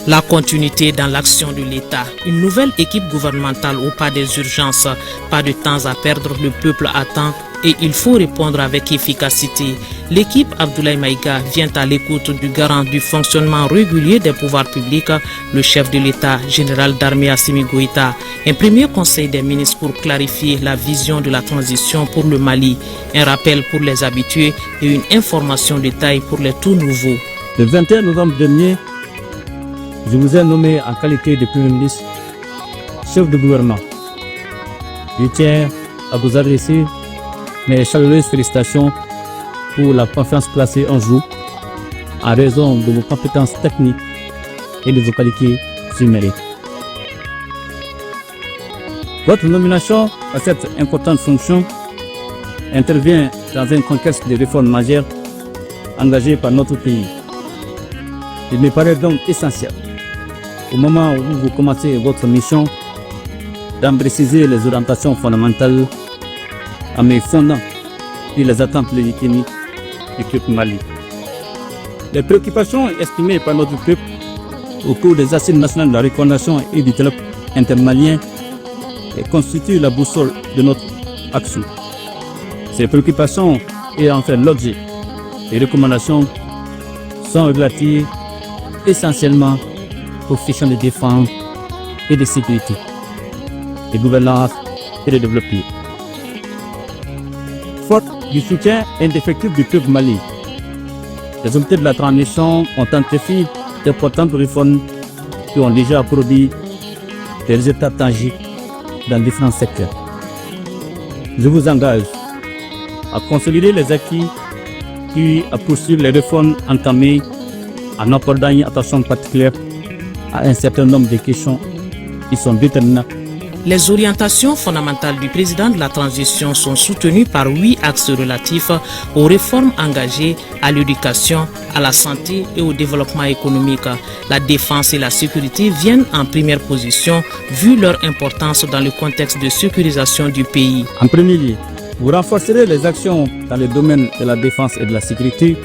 La continuité dans l'action de l'État, une nouvelle équipe gouvernementale au pas des urgences, pas de temps à perdre, le peuple attend et il faut répondre avec efficacité. L'équipe Abdoulaye Maïga vient à l'écoute du garant du fonctionnement régulier des pouvoirs publics, le chef de l'État, général d'armée Assimi Goïta. Un premier conseil des ministres pour clarifier la vision de la transition pour le Mali, un rappel pour les habitués et une information de taille pour les tout nouveaux. Le 21 novembre dernier, je vous ai nommé en qualité de Premier ministre, chef de gouvernement. Je tiens à vous adresser mes chaleureuses félicitations pour la confiance placée en vous en raison de vos compétences techniques et de vos qualités humaines. Votre nomination à cette importante fonction intervient dans un contexte de réformes majeures engagées par notre pays. Il me paraît donc essentiel, au moment où vous commencez votre mission, d'en préciser les orientations fondamentales en me fondant sur les attentes légitimes du peuple Mali. Les préoccupations exprimées par notre peuple au cours des assises nationales de la reconnaissance et du dialogue intermalien constituent la boussole de notre action. Ces préoccupations et en fait l'objet des recommandations sont relatives essentiellement aux questions de défense et de sécurité, de gouvernance et de développement. Faute du soutien indéfectible du peuple Mali, les autorités de la transition ont entrepris d'importantes réformes qui ont déjà produit des résultats tangibles dans différents secteurs. Je vous engage à consolider les acquis puis à poursuivre les réformes entamées en accordant une attention particulière à un certain nombre de questions qui sont déterminantes. Les orientations fondamentales du président de la transition sont soutenues par 8 axes relatifs aux réformes engagées, à l'éducation, à la santé et au développement économique. La défense et la sécurité viennent en première position vu leur importance dans le contexte de sécurisation du pays. En premier lieu, vous renforcerez les actions dans le domaine de la défense et de la sécurité.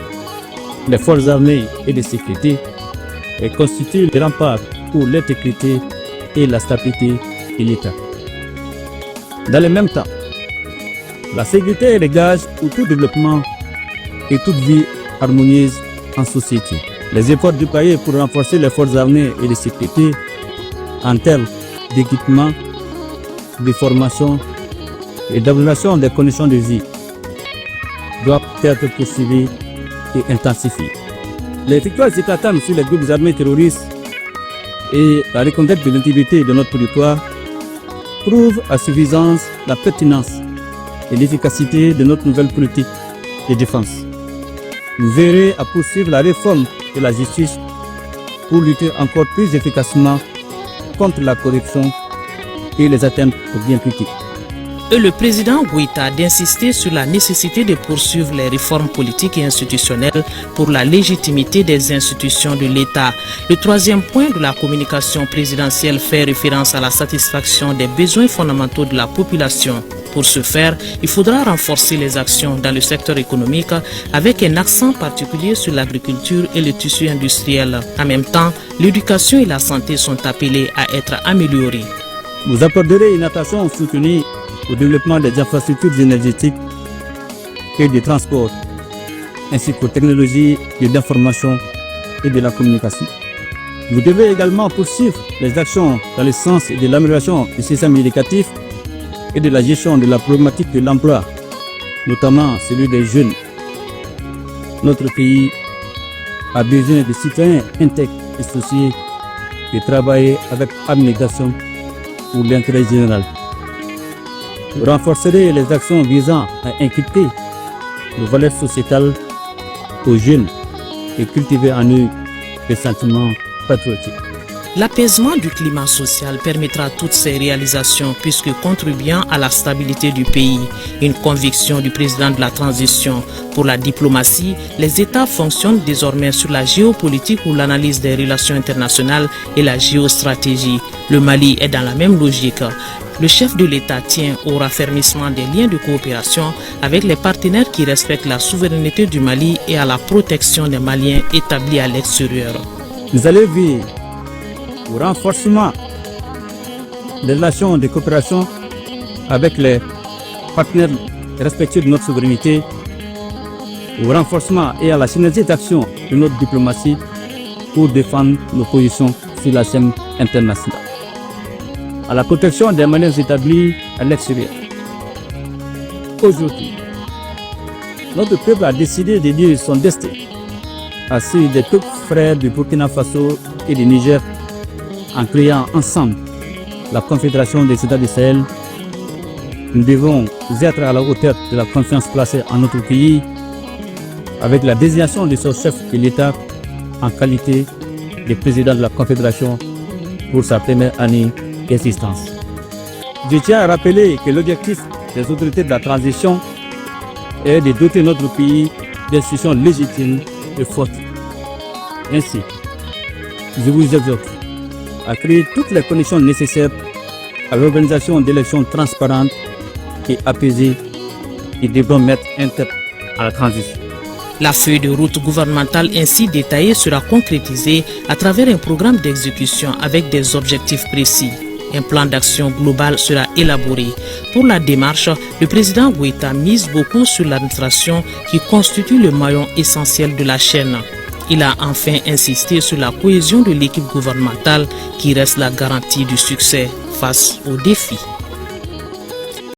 Les forces armées et de sécurité constituent des remparts pour l'intégrité et la stabilité de l'État. Dans le même temps, la sécurité est le gage pour tout développement et toute vie harmonieuse en société. Les efforts déployés pour renforcer les forces armées et de sécurité en termes d'équipement, de formation et d'amélioration des conditions de vie doivent être poursuivis et intensifiés. Les victoires éclatantes sur les groupes armés terroristes et la reconquête de l'intégrité de notre territoire prouvent à suffisance la pertinence et l'efficacité de notre nouvelle politique de défense. Vous verrez à poursuivre la réforme de la justice pour lutter encore plus efficacement contre la corruption et les atteintes aux biens publics. Et le président Goïta d'insister sur la nécessité de poursuivre les réformes politiques et institutionnelles pour la légitimité des institutions de l'État. Le troisième point de la communication présidentielle fait référence à la satisfaction des besoins fondamentaux de la population. Pour ce faire, il faudra renforcer les actions dans le secteur économique avec un accent particulier sur l'agriculture et le tissu industriel. En même temps, l'éducation et la santé sont appelées à être améliorées. Vous accorderez une attention soutenue au développement des infrastructures énergétiques et des transports, ainsi qu'aux technologies de l'information et de la communication. Vous devez également poursuivre les actions dans le sens de l'amélioration du système éducatif et de la gestion de la problématique de l'emploi, notamment celui des jeunes. Notre pays a besoin de citoyens intègres et associés de travailler avec abnégation pour l'intérêt général. Vous renforcerez les actions visant à inculquer les valeurs sociétales aux jeunes et cultiver en eux des sentiments patriotiques. L'apaisement du climat social permettra toutes ces réalisations puisque contribuant à la stabilité du pays, une conviction du président de la transition. Pour la diplomatie, les États fonctionnent désormais sur la géopolitique ou l'analyse des relations internationales et la géostratégie. Le Mali est dans la même logique. Le chef de l'État tient au raffermissement des liens de coopération avec les partenaires qui respectent la souveraineté du Mali et à la protection des Maliens établis à l'extérieur. Vous allez veiller au renforcement des relations de coopération avec les partenaires respectueux de notre souveraineté, au renforcement et à la synergie d'action de notre diplomatie pour défendre nos positions sur la scène internationale, à la protection des manières établies à l'extérieur. Aujourd'hui, notre peuple a décidé de lier son destin à celui des peuples frères du Burkina Faso et du Niger en créant ensemble la Confédération des États du Sahel. Nous devons être à la hauteur de la confiance placée en notre pays avec la désignation de son chef de l'État en qualité de président de la Confédération pour sa première année d'existence. Je tiens à rappeler que l'objectif des autorités de la transition est de doter notre pays d'institutions légitimes et fortes. Ainsi, je vous exhorte à créer toutes les conditions nécessaires à l'organisation d'élections transparentes et apaisées qui devront mettre un terme à la transition. La feuille de route gouvernementale ainsi détaillée sera concrétisée à travers un programme d'exécution avec des objectifs précis. Un plan d'action global sera élaboré. Pour la démarche, le président Goïta mise beaucoup sur l'administration qui constitue le maillon essentiel de la chaîne. Il a enfin insisté sur la cohésion de l'équipe gouvernementale qui reste la garantie du succès face aux défis.